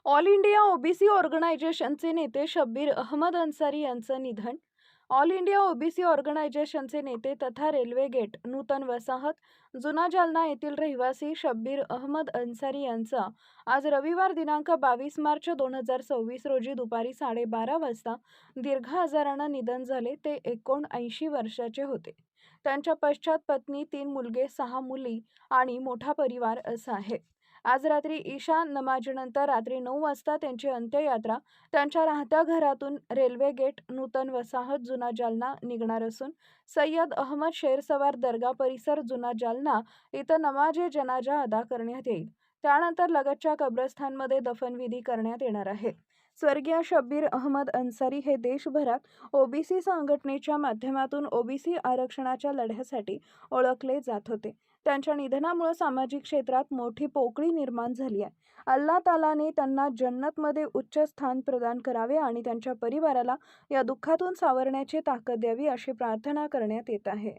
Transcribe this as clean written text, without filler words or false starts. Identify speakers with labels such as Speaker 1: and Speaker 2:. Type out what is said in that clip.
Speaker 1: All India OBC ऑर्गनायझेशनचे नेते शब्बीर अहमद अन्सारी यांचं निधन. ऑल इंडिया ओबीसी ऑर्गनायझेशनचे नेते तथा रेल्वे गेट नूतन वसाहत जुना जालना येथील रहिवासी शब्बीर अहमद अन्सारी यांचं आज रविवार दिनांक 22 मार्च 2026 रोजी दुपारी 12:30 वाजता दीर्घ आजारानं निधन झाले. ते 79 वर्षाचे होते. त्यांच्या पश्चात पत्नी, 3 मुलगे, 6 मुली आणि मोठा परिवार असं आहे. आज रात्री ईशा नमाजनंतर रात्री 9 वाजता त्यांची अंत्ययात्रा त्यांच्या राहत्या घरातून रेल्वे गेट नूतन वसाहत जुना जालना निघणार असून सय्यद अहमद शेरसवार दर्गा परिसर जुना जालना इथं नमाज जनाजा अदा करण्यात येईल. त्यानंतर लगतच्या कब्रस्थानमध्ये दफनविधी करण्यात येणार आहे. स्वर्गीय शब्बीर अहमद अन्सारी हे देशभरात ओबीसी संघटनेच्या माध्यमातून ओबीसी आरक्षणाच्या लढ्यासाठी ओळखले जात होते. त्यांच्या निधनामुळे सामाजिक क्षेत्रात मोठी पोकळी निर्माण झाली आहे. अल्लाह तालाने त्यांना जन्नतमध्ये उच्च स्थान प्रदान करावे आणि त्यांच्या परिवाराला या दुःखातून सावरण्याची ताकद द्यावी अशी प्रार्थना करण्यात येत आहे.